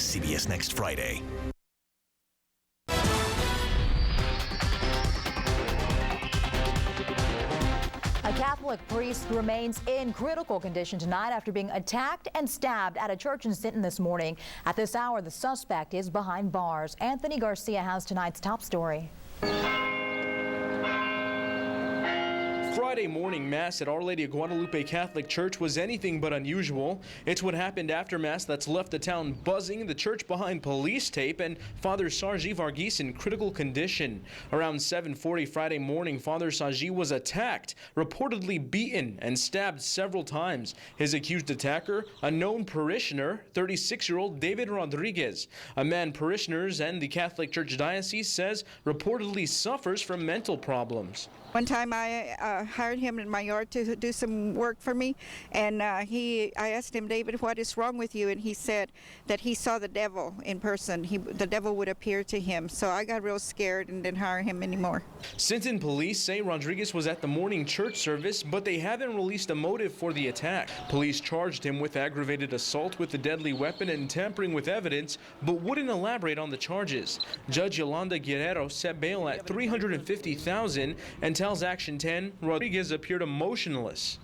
CBS Next Friday. A Catholic priest remains in critical condition tonight after being attacked and stabbed at a church in Sinton this morning. At this hour, the suspect is behind bars. Anthony Garcia has tonight's top story. Friday morning Mass at Our Lady of Guadalupe Catholic Church was anything but unusual. It's what happened after Mass that's left the town buzzing, the church behind police tape, and Father Sarji Varghese in critical condition. Around 7:40 Friday morning, Father Sarji was attacked, reportedly beaten, and stabbed several times. His accused attacker, a known parishioner, 36-year-old David Rodriguez, a man parishioners and the Catholic Church Diocese says reportedly suffers from mental problems. One time I hired him in my yard to do some work for me, and I asked him, David, what is wrong with you? And he said that he saw the devil in person. The devil would appear to him. So I got real scared and didn't hire him anymore. Sinton police say Rodriguez was at the morning church service, but they haven't released a motive for the attack. Police charged him with aggravated assault with a deadly weapon and tampering with evidence, but wouldn't elaborate on the charges. Judge Yolanda Guerrero set bail at $350,000 and tells Action 10 Rodriguez appeared emotionless.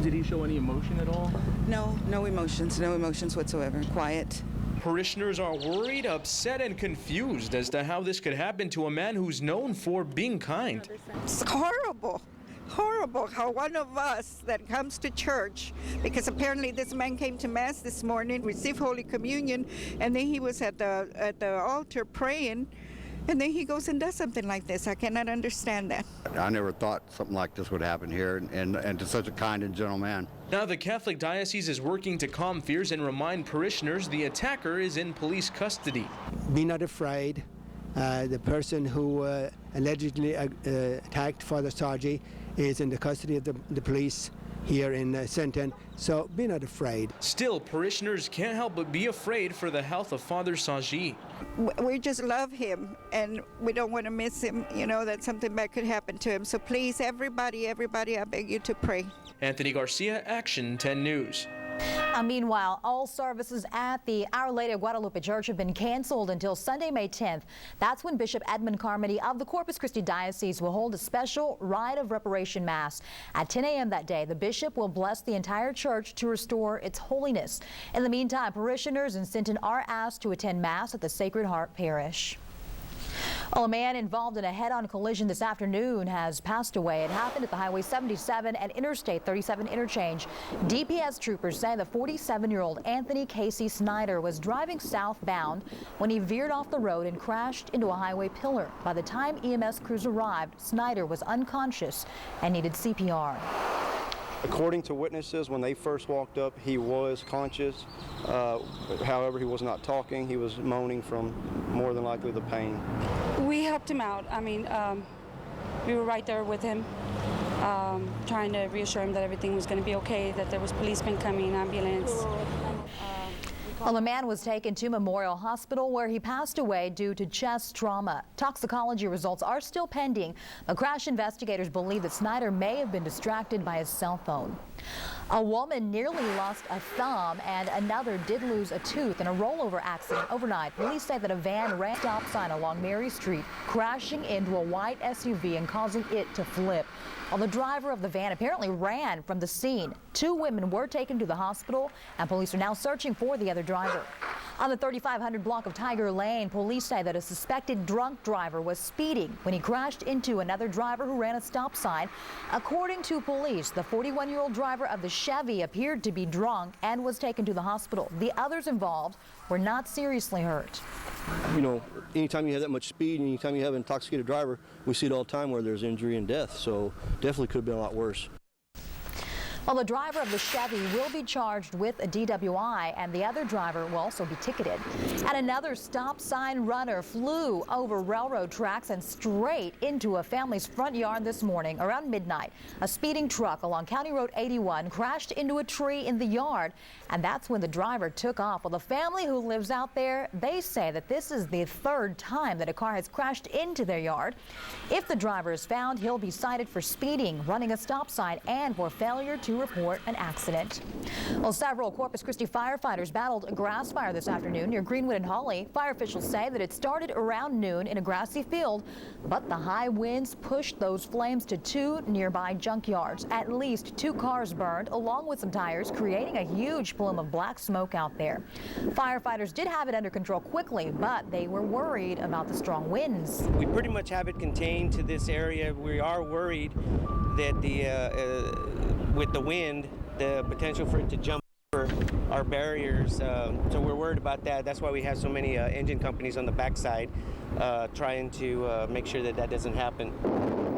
Did he show any emotion at all? No emotions whatsoever. Quiet. Parishioners are worried, upset, and confused as to how this could happen to a man who's known for being kind. It's horrible how one of us that comes to church, because apparently this man came to Mass this morning, received Holy Communion, and then he was at the altar praying, and then he goes and does something like this. I cannot understand that. I never thought something like this would happen here, and to such a kind and gentle man. Now the Catholic Diocese is working to calm fears and remind parishioners the attacker is in police custody. Be not afraid. The person who allegedly attacked Father Sarji is in the custody of the police here in Sinton, so be not afraid. Still, parishioners can't help but be afraid for the health of Father Sarji. We just love him, and we don't want to miss him, that something bad could happen to him. So please, everybody, I beg you to pray. Anthony Garcia, Action 10 News. Meanwhile, all services at the Our Lady of Guadalupe Church have been canceled until Sunday, May 10th. That's when Bishop Edmund Carmody of the Corpus Christi Diocese will hold a special Rite of Reparation Mass. At 10 a.m. that day, the bishop will bless the entire church to restore its holiness. In the meantime, parishioners in Sinton are asked to attend Mass at the Sacred Heart Parish. Well, a man involved in a head-on collision this afternoon has passed away. It happened at the Highway 77 and Interstate 37 interchange. DPS troopers say the 47-year-old Anthony Casey Snyder was driving southbound when he veered off the road and crashed into a highway pillar. By the time EMS crews arrived, Snyder was unconscious and needed CPR. According to witnesses, when they first walked up, he was conscious. However, he was not talking. He was moaning from more than likely the pain. We helped him out. We were right there with him, trying to reassure him that everything was going to be okay, that there was policemen coming, ambulance. Well, a man was taken to Memorial Hospital where he passed away due to chest trauma. Toxicology results are still pending. The crash investigators believe that Snyder may have been distracted by his cell phone. A woman nearly lost a thumb and another did lose a tooth in a rollover accident overnight. Police say that a van ran a stop sign along Mary Street, crashing into a white SUV and causing it to flip. Well, the driver of the van apparently ran from the scene. 2 women were taken to the hospital, and police are now searching for the other driver. On the 3500 block of Tiger Lane, police say that a suspected drunk driver was speeding when he crashed into another driver who ran a stop sign. According to police, the 41-year-old driver of the Chevy appeared to be drunk and was taken to the hospital. The others involved were not seriously hurt. Anytime you have that much speed and anytime you have an intoxicated driver, we see it all the time where there's injury and death, so definitely could have been a lot worse. Well, the driver of the Chevy will be charged with a DWI, and the other driver will also be ticketed. And another stop sign runner flew over railroad tracks and straight into a family's front yard this morning around midnight. A speeding truck along County Road 81 crashed into a tree in the yard, and that's when the driver took off. Well, the family who lives out there, they say that this is the 3rd time that a car has crashed into their yard. If the driver is found, he'll be cited for speeding, running a stop sign, and for failure to to report an accident. Well, several Corpus Christi firefighters battled a grass fire this afternoon near Greenwood and Hawley. Fire officials say that it started around noon in a grassy field, but the high winds pushed those flames to 2 nearby junkyards. At least 2 cars burned, along with some tires, creating a huge plume of black smoke out there. Firefighters did have it under control quickly, but they were worried about the strong winds. We pretty much have it contained to this area. We are worried that with the wind, the potential for it to jump over our barriers. So we're worried about that. That's why we have so many engine companies on the backside trying to make sure that that doesn't happen.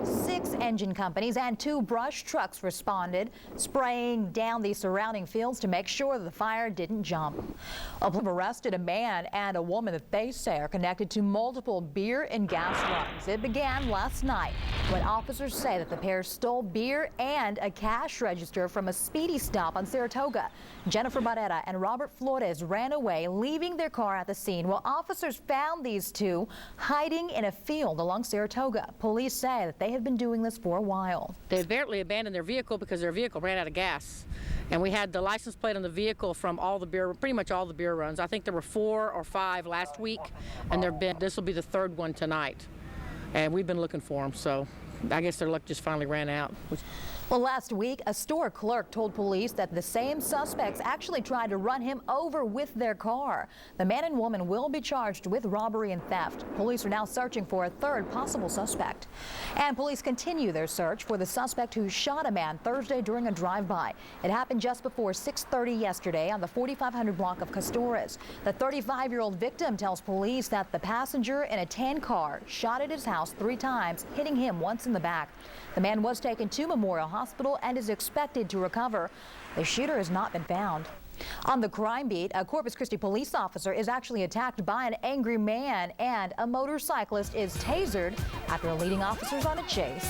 6 engine companies and 2 brush trucks responded, spraying down the surrounding fields to make sure that the fire didn't jump. Police arrested a man and a woman that they say are connected to multiple beer and gas runs. It began last night when officers say that the pair stole beer and a cash register from a speedy stop on Saratoga. Jennifer Barrera and Robert Flores ran away, leaving their car at the scene, while officers found these 2 hiding in a field along Saratoga. Police say that they have been doing this for a while. They apparently abandoned their vehicle because their vehicle ran out of gas. And we had the license plate on the vehicle from pretty much all the beer runs. I think there were 4 or 5 last week, and this will be the 3rd one tonight. And we've been looking for them, so I guess their luck just finally ran out. Well, last week, a store clerk told police that the same suspects actually tried to run him over with their car. The man and woman will be charged with robbery and theft. Police are now searching for a 3rd possible suspect. And police continue their search for the suspect who shot a man Thursday during a drive-by. It happened just before 6:30 yesterday on the 4500 block of Castores. The 35-year-old victim tells police that the passenger in a tan car shot at his house 3 times, hitting him once in the back. The man was taken to Memorial Hospital and is expected to recover. The shooter has not been found. On the crime beat, a Corpus Christi police officer is actually attacked by an angry man, and a motorcyclist is tasered after leading officers on a chase.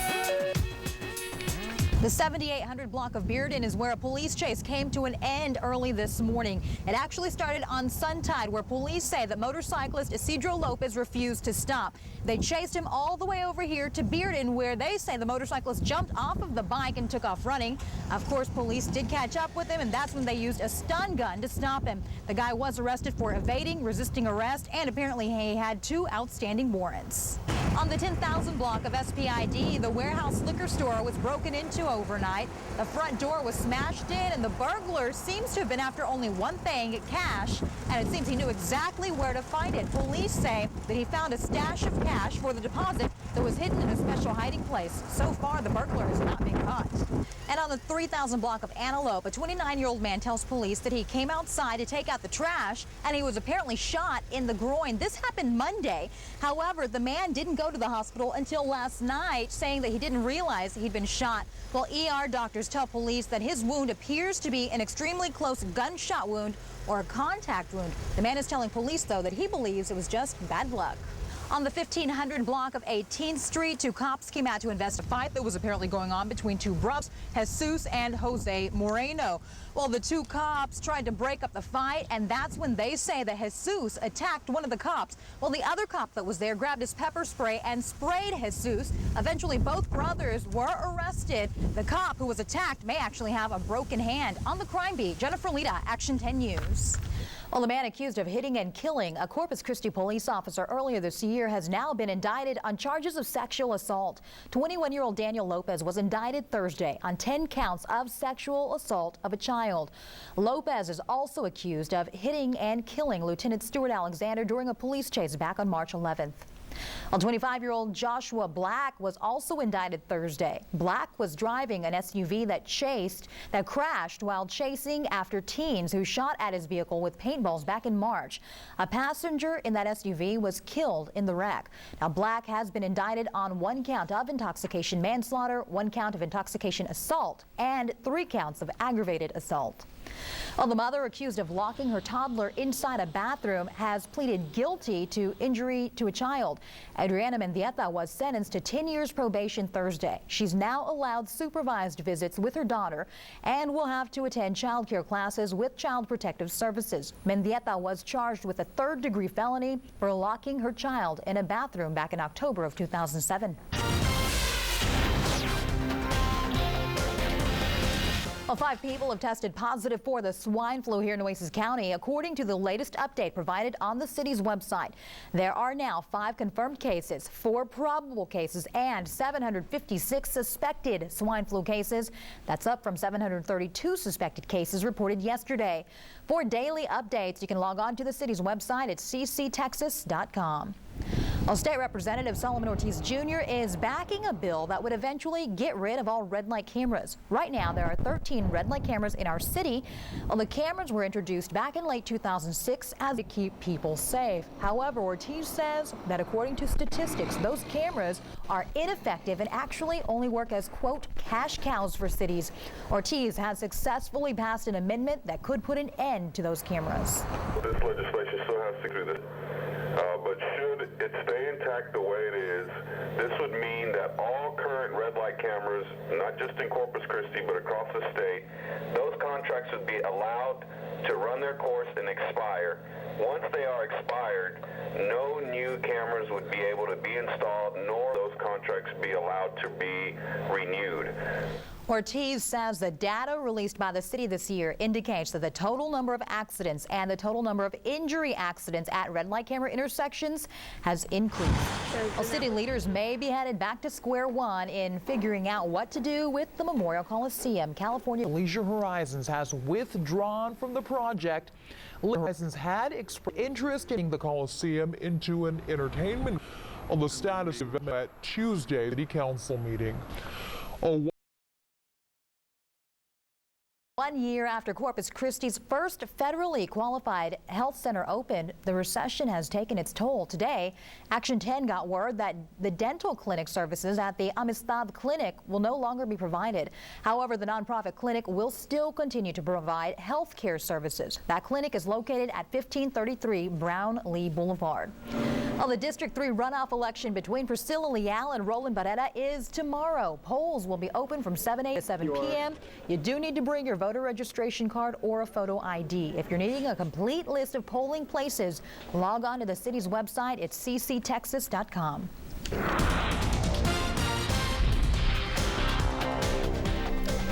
The 7800 block of Bearden is where a police chase came to an end early this morning. It actually started on Suntide, where police say that motorcyclist Isidro Lopez refused to stop. They chased him all the way over here to Bearden, where they say the motorcyclist jumped off of the bike and took off running. Of course, police did catch up with him, and that's when they used a stun gun to stop him. The guy was arrested for evading, resisting arrest, and apparently he had 2 outstanding warrants. On the 10,000 block of SPID, the warehouse liquor store was broken into overnight. The front door was smashed in, and the burglar seems to have been after only one thing, cash, and it seems he knew exactly where to find it. Police say that he found a stash of cash for the deposit that was hidden in a special hiding place. So far, the burglar has not been caught. And on the 3000 block of Antelope, a 29-year-old man tells police that he came outside to take out the trash, and he was apparently shot in the groin. This happened Monday. However, the man didn't go to the hospital until last night, saying that he didn't realize he'd been shot. Well, ER doctors tell police that his wound appears to be an extremely close gunshot wound or a contact wound. The man is telling police, though, that he believes it was just bad luck. On the 1500 block of 18th Street, 2 cops came out to investigate a fight that was apparently going on between 2 brothers, Jesus and Jose Moreno. Well, the 2 cops tried to break up the fight, and that's when they say that Jesus attacked one of the cops. Well, the other cop that was there grabbed his pepper spray and sprayed Jesus. Eventually, both brothers were arrested. The cop who was attacked may actually have a broken hand. On the crime beat, Jennifer Lita, Action 10 News. Well, a man accused of hitting and killing a Corpus Christi police officer earlier this year has now been indicted on charges of sexual assault. 21-year-old Daniel Lopez was indicted Thursday on 10 counts of sexual assault of a child. Lopez is also accused of hitting and killing Lieutenant Stuart Alexander during a police chase back on March 11th. Well, 25-year-old Joshua Black was also indicted Thursday. Black was driving an SUV that crashed while chasing after teens who shot at his vehicle with paintballs back in March. A passenger in that SUV was killed in the wreck. Now, Black has been indicted on 1 count of intoxication manslaughter, 1 count of intoxication assault, and 3 counts of aggravated assault. Well, the mother accused of locking her toddler inside a bathroom has pleaded guilty to injury to a child. Adriana Mendieta was sentenced to 10 years probation Thursday. She's now allowed supervised visits with her daughter and will have to attend child care classes with Child Protective Services. Mendieta was charged with a 3rd-degree felony for locking her child in a bathroom back in October of 2007. Well, 5 people have tested positive for the swine flu here in Nueces County, according to the latest update provided on the city's website. There are now 5 confirmed cases, 4 probable cases, and 756 suspected swine flu cases. That's up from 732 suspected cases reported yesterday. For daily updates, you can log on to the city's website at kztv.com. Well, State Representative Solomon Ortiz Jr. is backing a bill that would eventually get rid of all red light cameras. Right now, there are 13 red light cameras in our city. Well, the cameras were introduced back in late 2006 as to keep people safe. However, Ortiz says that according to statistics, those cameras are ineffective and actually only work as, quote, cash cows for cities. Ortiz has successfully passed an amendment that could put an end to those cameras. This legislation still has to do this. But should it stay intact the way it is, this would mean that all current red light cameras, not just in Corpus Christi, but across the state, those contracts would be allowed to run their course and expire. Once they are expired, no new cameras would be able to be installed, nor those contracts be allowed to be renewed. Ortiz says the data released by the city this year indicates that the total number of accidents and the total number of injury accidents at red light camera intersections has increased. Well, city leaders may be headed back to square one in figuring out what to do with the Memorial Coliseum. California Leisure Horizons has withdrawn from the project. Horizons had expressed interest in the Coliseum into an entertainment on the status of it at Tuesday city council meeting. 1 year after Corpus Christi's first federally qualified health center opened, the recession has taken its toll. Today, Action 10 got word that the dental clinic services at the Amistad Clinic will no longer be provided. However, the nonprofit clinic will still continue to provide health care services. That clinic is located at 1533 Brownlee Boulevard. Well, the District 3 runoff election between Priscilla Leal and Roland Barrera is tomorrow. Polls will be open from 7 a.m. to 7 p.m. You do need to bring your voter registration card or a photo ID. If you're needing a complete list of polling places, log on to the city's website at kztv.com.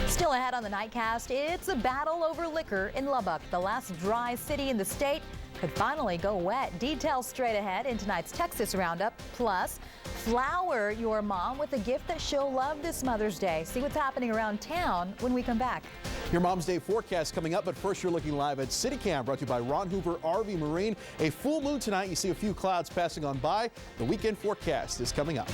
Still ahead on the Nightcast, it's a battle over liquor in Lubbock, the last dry city in the state. Could finally go wet. Details straight ahead in tonight's Texas Roundup. Plus, flower your mom with a gift that she'll love this Mother's Day. See what's happening around town when we come back. Your Mom's Day forecast coming up, but first you're looking live at City Cam, brought to you by Ron Hoover RV Marine. A full moon tonight. You see a few clouds passing on by. The weekend forecast is coming up.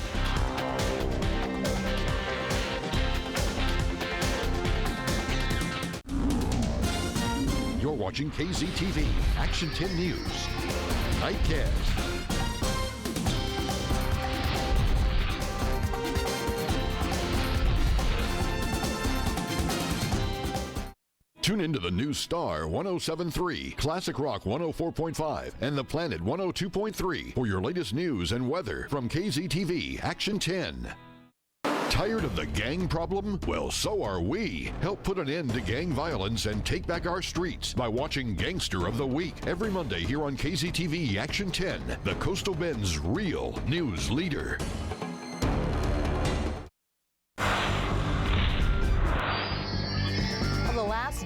You're watching KZTV Action 10 News. Nightcast. Tune into the new Star 107.3, Classic Rock 104.5, and The Planet 102.3 for your latest news and weather from KZTV Action 10. Tired of the gang problem? Well, so are we. Help put an end to gang violence and take back our streets by watching Gangster of the Week every Monday here on KZTV Action 10, the Coastal Bend's real news leader.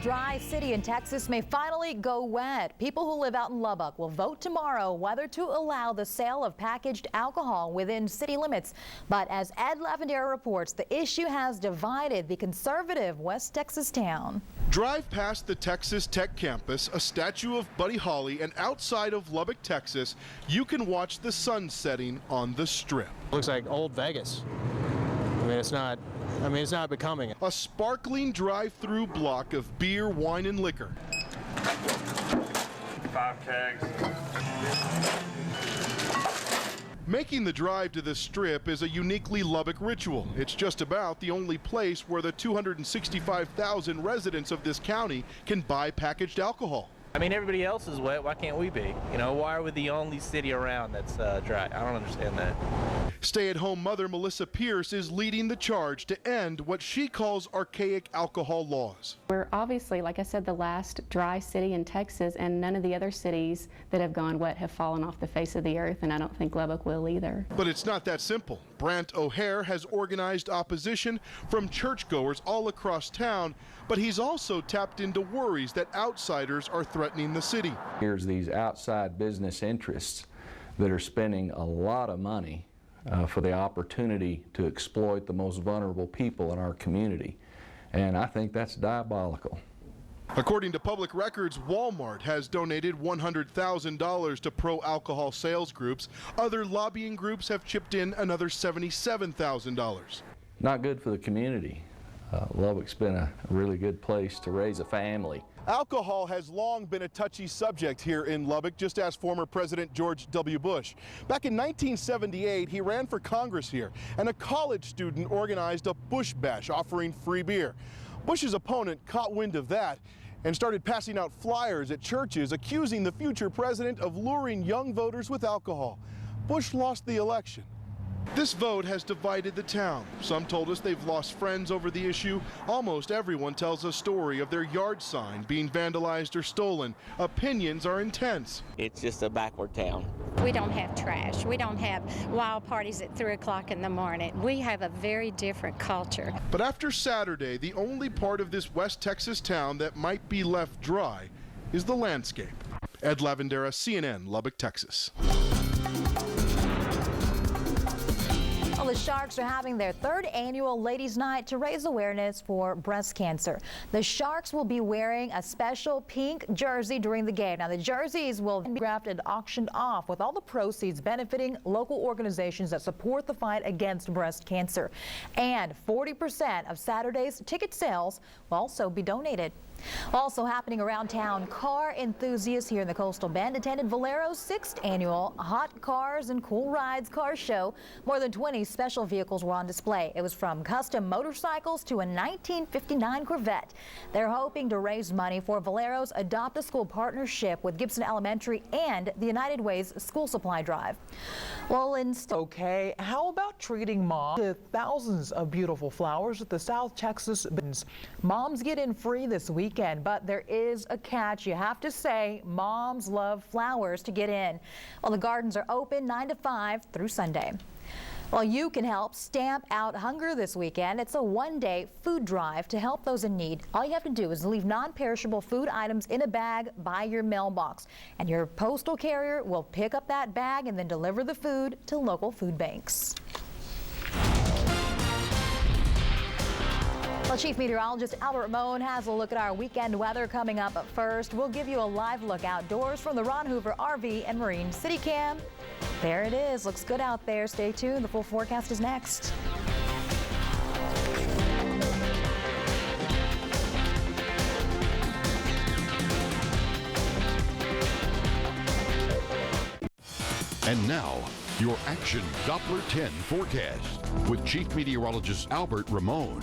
Dry city in Texas may finally go wet. People who live out in Lubbock will vote tomorrow whether to allow the sale of packaged alcohol within city limits. But as Ed Lavendera reports, the issue has divided the conservative West Texas town. Drive past the Texas Tech campus, a statue of Buddy Holly, and outside of Lubbock, Texas, you can watch the sun setting on the Strip. Looks like old Vegas. It's not becoming. A sparkling drive-through block of beer, wine, and liquor. 5 kegs. Making the drive to the Strip is a uniquely Lubbock ritual. It's just about the only place where the 265,000 residents of this county can buy packaged alcohol. I mean, everybody else is wet. Why can't we be? You know, why are we the only city around that's dry? I don't understand that. Stay-at-home mother Melissa Pierce is leading the charge to end what she calls archaic alcohol laws. We're obviously, like I said, the last dry city in Texas, and none of the other cities that have gone wet have fallen off the face of the earth, and I don't think Lubbock will either. But it's not that simple. Brant O'Hare has organized opposition from churchgoers all across town, but he's also tapped into worries that outsiders are threatening the city. Here's these outside business interests that are spending a lot of money for the opportunity to exploit the most vulnerable people in our community, and I think that's diabolical. According to public records, Walmart has donated $100,000 to pro-alcohol sales groups. Other lobbying groups have chipped in another $77,000. Not good for the community. Lubbock's been a really good place to raise a family. Alcohol has long been a touchy subject here in Lubbock, just ask former President George W. Bush. Back in 1978, he ran for Congress here, and a college student organized a Bush Bash offering free beer. Bush's opponent caught wind of that and started passing out flyers at churches accusing the future president of luring young voters with alcohol. Bush lost the election. This vote has divided the town. Some told us they've lost friends over the issue. Almost everyone tells a story of their yard sign being vandalized or stolen. Opinions are intense. It's just a backward town. We don't have trash. We don't have wild parties at 3 o'clock in the morning. We have a very different culture. But after Saturday, the only part of this West Texas town that might be left dry is the landscape. Ed Lavendera, CNN, Lubbock, Texas. Well, the Sharks are having their 3rd annual Ladies' Night to raise awareness for breast cancer. The Sharks will be wearing a special pink jersey during the game. Now, the jerseys will be graphed and auctioned off, with all the proceeds benefiting local organizations that support the fight against breast cancer. And 40% of Saturday's ticket sales will also be donated. Also happening around town, car enthusiasts here in the Coastal Bend attended Valero's 6th annual Hot Cars and Cool Rides car show. More than 20 special vehicles were on display. It was from custom motorcycles to a 1959 Corvette. They're hoping to raise money for Valero's Adopt a School partnership with Gibson Elementary and the United Way's school supply drive. Well, okay, how about treating moms to thousands of beautiful flowers at the South Texas Bins? Moms get in free this weekend, but there is a catch. You have to say moms love flowers to get in. Well, the gardens are open 9 to 5 through Sunday. Well, you can help stamp out hunger this weekend. It's a one-day food drive to help those in need. All you have to do is leave non-perishable food items in a bag by your mailbox, and your postal carrier will pick up that bag and then deliver the food to local food banks. Well, Chief Meteorologist Albert Ramon has a look at our weekend weather coming up. But first, we'll give you a live look outdoors from the Ron Hoover RV and Marine City Cam. There it is. Looks good out there. Stay tuned. The full forecast is next. And now, your Action Doppler 10 forecast with Chief Meteorologist Albert Ramon.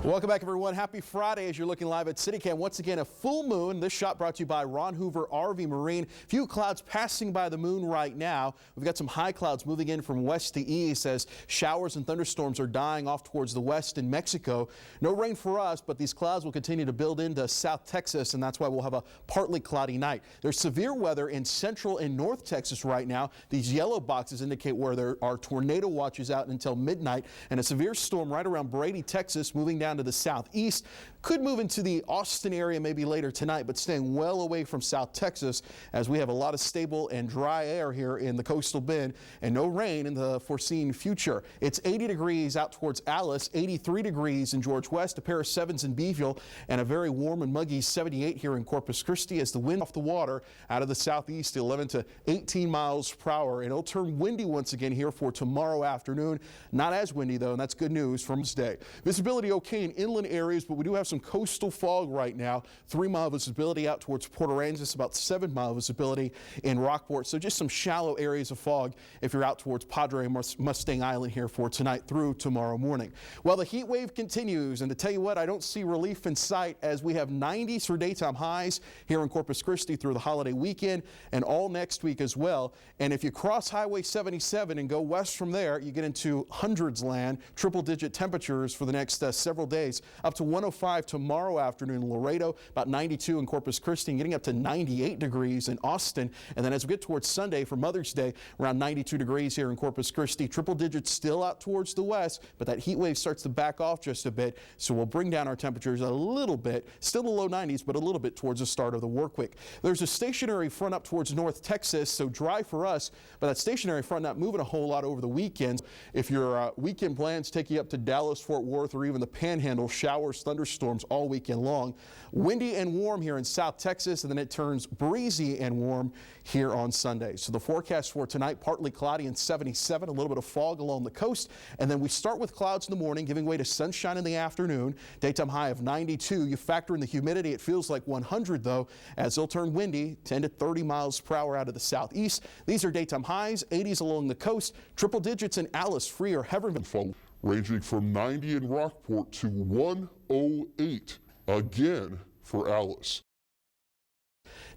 Welcome back, everyone. Happy Friday as you're looking live at CityCam. Once again, a full moon. This shot brought to you by Ron Hoover RV Marine. Few clouds passing by the moon right now. We've got some high clouds moving in from west to east as showers and thunderstorms are dying off towards the west in Mexico. No rain for us, but these clouds will continue to build into South Texas, and that's why we'll have a partly cloudy night. There's severe weather in central and north Texas right now. These yellow boxes indicate where there are tornado watches out until midnight, and a severe storm right around Brady, Texas, moving down to the southeast. Could move into the Austin area maybe later tonight, but staying well away from South Texas as we have a lot of stable and dry air here in the Coastal Bend and no rain in the foreseen future. It's 80 degrees out towards Alice, 83 degrees in George West, a pair of 7s in Beeville, and a very warm and muggy 78 here in Corpus Christi as the wind off the water out of the southeast, 11 to 18 miles per hour. And it'll turn windy once again here for tomorrow afternoon. Not as windy though, and that's good news from this day. Visibility okay in inland areas, but we do have some some coastal fog right now. 3-mile visibility out towards Port Aransas, about 7-mile visibility in Rockport. So just some shallow areas of fog if you're out towards Padre and Mustang Island here for tonight through tomorrow morning. Well, the heat wave continues, and to tell you what, I don't see relief in sight as we have 90s for daytime highs here in Corpus Christi through the holiday weekend and all next week as well. And if you cross Highway 77 and go west from there, you get into hundreds land, triple-digit temperatures for the next several days, up to 105 tomorrow afternoon in Laredo, about 92 in Corpus Christi, and getting up to 98 degrees in Austin. And then as we get towards Sunday for Mother's Day, around 92 degrees here in Corpus Christi. Triple digits still out towards the west, but that heat wave starts to back off just a bit, so we'll bring down our temperatures a little bit, still the low 90s, but a little bit towards the start of the work week. There's a stationary front up towards North Texas, so dry for us, but that stationary front not moving a whole lot over the weekend. If your weekend plans take you up to Dallas, Fort Worth, or even the Panhandle, showers, thunderstorms all weekend long. Windy and warm here in South Texas, and then it turns breezy and warm here on Sunday. So the forecast for tonight, partly cloudy and 77, a little bit of fog along the coast, and then we start with clouds in the morning, giving way to sunshine in the afternoon. Daytime high of 92. You factor in the humidity, it feels like 100 though, as it'll turn windy, 10 to 30 miles per hour out of the southeast. These are daytime highs, 80s along the coast, triple digits in Alice, Free, or Heverman. Ranging from 90 in Rockport to 108 again for Alice.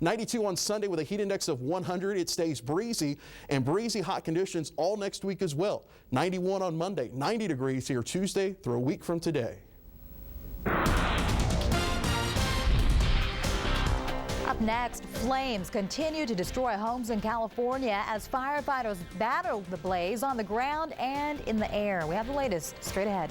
92 on Sunday with a heat index of 100. It stays breezy and breezy hot conditions all next week as well. 91 on Monday, 90 degrees here Tuesday through a week from today. Up next, flames continue to destroy homes in California as firefighters battle the blaze on the ground and in the air. We have the latest straight ahead.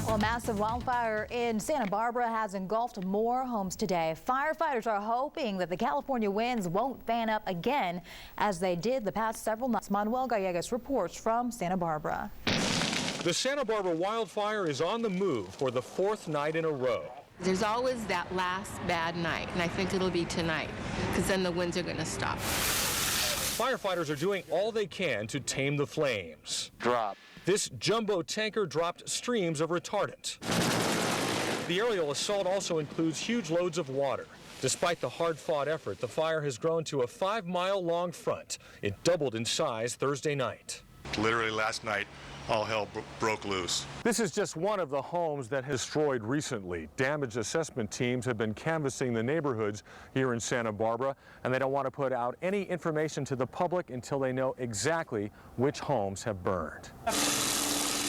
Well, a massive wildfire in Santa Barbara has engulfed more homes today. Firefighters are hoping that the California winds won't fan up again as they did the past several months. Manuel Gallegos reports from Santa Barbara. The Santa Barbara wildfire is on the move for the 4th night in a row. There's always that last bad night, and I think it'll be tonight, because then the winds are going to stop. Firefighters are doing all they can to tame the flames. Drop. This jumbo tanker dropped streams of retardant. The aerial assault also includes huge loads of water. Despite the hard-fought effort, the fire has grown to a 5-mile-long front. It doubled in size Thursday night. Literally last night, all hell broke loose. This is just one of the homes that has destroyed recently. Damage assessment teams have been canvassing the neighborhoods here in Santa Barbara, and they don't want to put out any information to the public until they know exactly which homes have burned.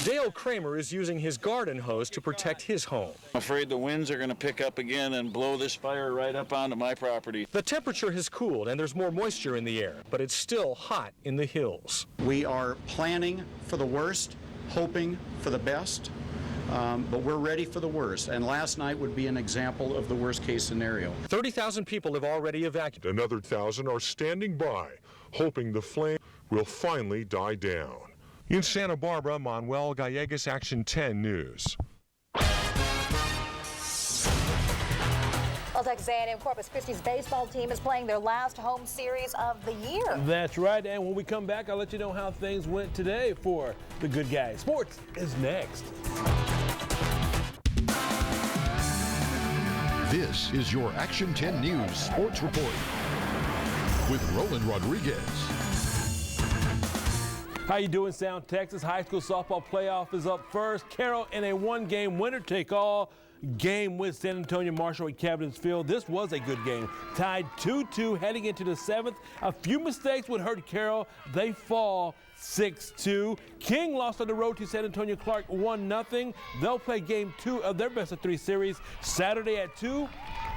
Dale Kramer is using his garden hose to protect his home. I'm afraid the winds are going to pick up again and blow this fire right up onto my property. The temperature has cooled and there's more moisture in the air, but it's still hot in the hills. We are planning for the worst, hoping for the best, but we're ready for the worst. And last night would be an example of the worst case scenario. 30,000 people have already evacuated. Another 1,000 are standing by, hoping the flame will finally die down. In Santa Barbara, Manuel Gallegos, Action 10 News. Well, Texas A&M Corpus Christi's baseball team is playing their last home series of the year. That's right, and when we come back, I'll let you know how things went today for the good guys. Sports is next. This is your Action 10 News Sports Report with Roland Rodriguez. How you doing, South Texas? High school softball playoff is up first. Carroll in a one-game winner-take-all game with San Antonio Marshall at Cavins Field. This was a good game. Tied 2-2 heading into the 7th. A few mistakes would hurt Carroll. They fall 6-2. King lost on the road to San Antonio Clark 1-0. They'll play game 2 of their best-of-3 series Saturday at 2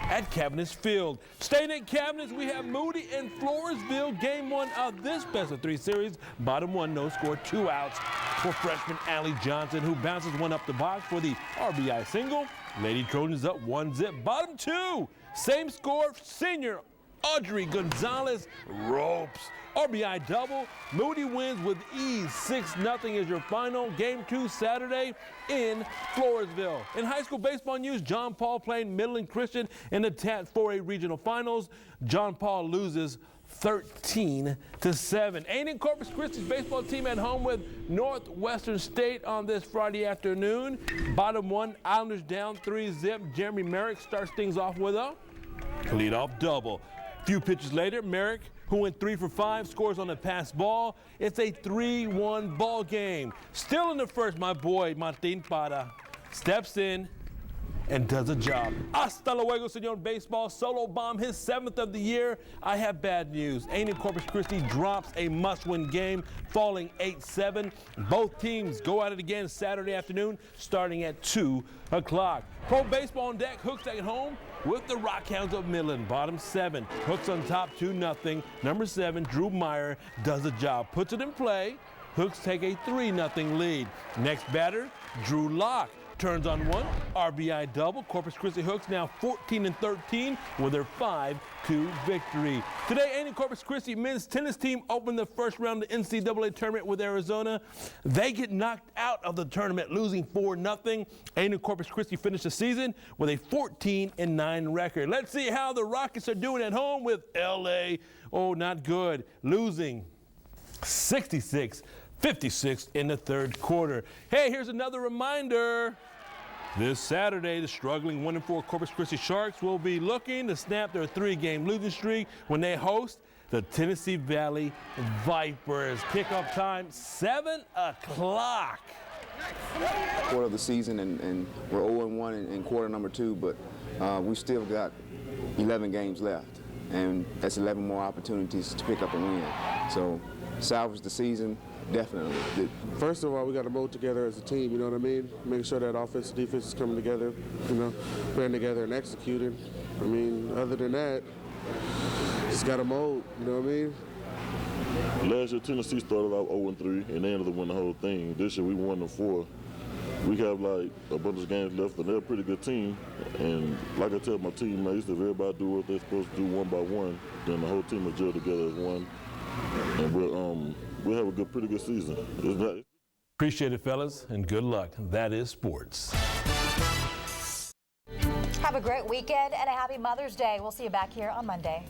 at Cavins Field. Staying at Cavins, we have Moody and Floresville, game 1 of this best-of-3 series. Bottom 1, no score, 2 outs for freshman Allie Johnson, who bounces one up the box for the RBI single. Lady Trojans up 1-0. Bottom 2, same score, senior Audrey Gonzalez ropes. RBI double. Moody wins with ease. 6-0 is your final. Game 2 Saturday in Floresville. In high school baseball news, John Paul playing Midland Christian in the TAT 4A regional finals. John Paul loses 13-7. Ain't Corpus Christi's baseball team at home with Northwestern State on this Friday afternoon. Bottom one, Islanders down 3-0. Jeremy Merrick starts things off with a leadoff double. A few pitches later, Merrick, who went 3 for 5, scores on a pass ball. It's a 3-1 ball game. Still in the first, my boy Martin Parra steps in and does a job. Hasta luego, señor baseball. Solo bomb, his 7th of the year. I have bad news. Ain't Corpus Christi drops a must-win game, falling 8-7. Both teams go at it again Saturday afternoon, starting at 2 o'clock. Pro baseball on deck. Hooks at home with the Rockhounds of Midland. Bottom 7. Hooks on top 2-0. Number 7, Drew Meyer, does the job. Puts it in play. Hooks take a 3-0 lead. Next batter, Drew Locke. Turns on one, RBI double. Corpus Christi Hooks now 14-13 with their 5-2 victory. Today, Ain't Corpus Christi men's tennis team opened the first round of the NCAA tournament with Arizona. They get knocked out of the tournament, losing 4-0. Ain't Corpus Christi finished the season with a 14-9 record. Let's see how the Rockets are doing at home with LA. Oh, not good, losing 66-56 in the third quarter. Hey, here's another reminder. This Saturday, the struggling 1-4 Corpus Christi Sharks will be looking to snap their 3-game losing streak when they host the Tennessee Valley Vipers. Kickoff time, 7 o'clock. Quarter of the season, and we're 0-1 in quarter number 2, but we still got 11 games left, and that's 11 more opportunities to pick up a win. So salvage the season. Definitely. First of all, we got to mold together as a team, you know what I mean? Making sure that offense and defense is coming together, you know, playing together and executing. I mean, other than that, just got to mold, you know what I mean? Last year, Tennessee started out 0-3 and they ended up winning the whole thing. This year, we 1-4. We have like a bunch of games left, and they're a pretty good team. And like I tell my teammates, if everybody do what they're supposed to do one by one, then the whole team will gel together as one. And we'll have a pretty good season. Appreciate it, fellas, and good luck. That is sports. Have a great weekend and a happy Mother's Day. We'll see you back here on Monday.